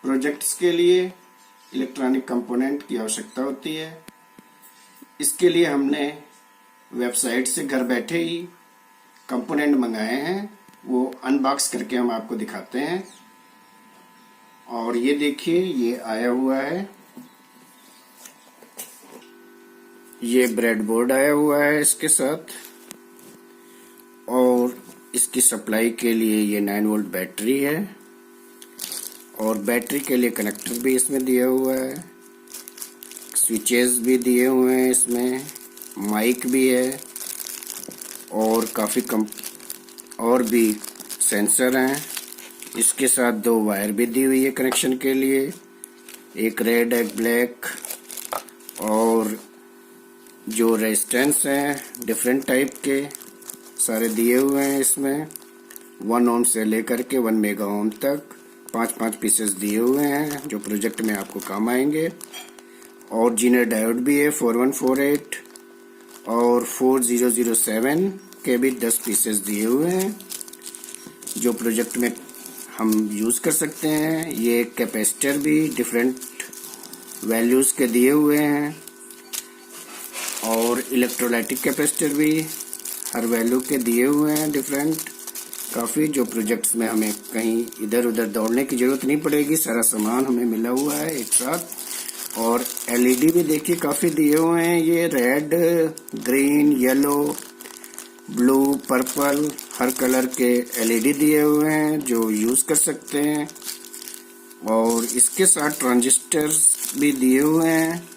Projects के लिए electronic component की आवश्यकता होती है। इसके लिए हमने वेबसाइट से घर बैठे ही कंपोनेंट मंगाए हैं, वो अनबॉक्स करके हम आपको दिखाते हैं। और ये देखिए, ये आया हुआ है, ये ब्रेडबोर्ड आया हुआ है इसके साथ, और इसकी सप्लाई के लिए ये 9 वोल्ट बैटरी है, और बैटरी के लिए कनेक्टर भी इसमें दिया हुआ है, स्विचेस भी दिए हुए हैं इसमें, माइक भी है, और काफ़ी और भी सेंसर हैं। इसके साथ 2 वायर भी दी हुई है कनेक्शन के लिए, एक रेड एक ब्लैक, और जो रेजिस्टेंस हैं डिफरेंट टाइप के सारे दिए हुए हैं इसमें। 1 ओम से लेकर के 1 मेगा ओम तक 5 पीसेस दिए हुए हैं जो प्रोजेक्ट में आपको काम आएंगे। और जीनर डायोड भी है 4148 और 4007 के भी 10 पीसेस दिए हुए हैं जो प्रोजेक्ट में हम यूज़ कर सकते हैं। ये कैपेसिटर भी डिफरेंट वैल्यूज़ के दिए हुए हैं, और इलेक्ट्रोलाइटिक कैपेसिटर भी हर वैल्यू के दिए हुए हैं डिफरेंट काफ़ी, जो प्रोजेक्ट्स में हमें कहीं इधर उधर दौड़ने की ज़रूरत नहीं पड़ेगी, सारा सामान हमें मिला हुआ है एक साथ। और एलईडी भी देखिए काफ़ी दिए हुए हैं, ये red, green, yellow, blue, purple हर कलर के एलईडी दिए हुए हैं जो यूज़ कर सकते हैं। और इसके साथ ट्रांजिस्टर भी दिए हुए हैं,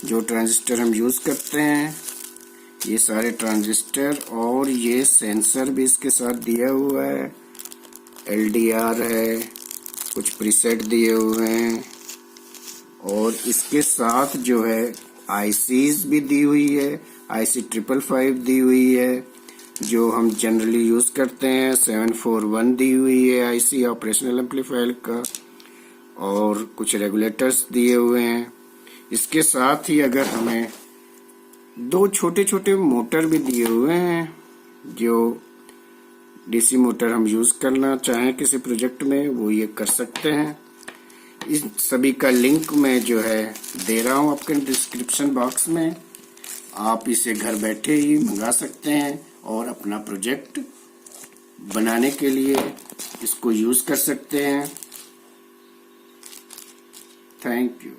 जो ट्रांजिस्टर हम यूज़ करते हैं, ये सारे ट्रांजिस्टर, और ये सेंसर भी इसके साथ दिया हुआ है, एलडीआर है, कुछ प्रीसेट दिए हुए हैं। और इसके साथ जो है आईसीज भी दी हुई है, आईसी 555 दी हुई है जो हम जनरली यूज़ करते हैं, 741 दी हुई है आईसी ऑपरेशनल एम्पलीफायर का, और कुछ रेगुलेटर्स दिए हुए हैं। इसके साथ ही अगर हमें 2 छोटे छोटे मोटर भी दिए हुए हैं, जो डीसी मोटर हम यूज़ करना चाहें किसी प्रोजेक्ट में वो ये कर सकते हैं। इस सभी का लिंक मैं जो है दे रहा हूँ आपके डिस्क्रिप्शन बॉक्स में, आप इसे घर बैठे ही मंगा सकते हैं और अपना प्रोजेक्ट बनाने के लिए इसको यूज़ कर सकते हैं। Thank you.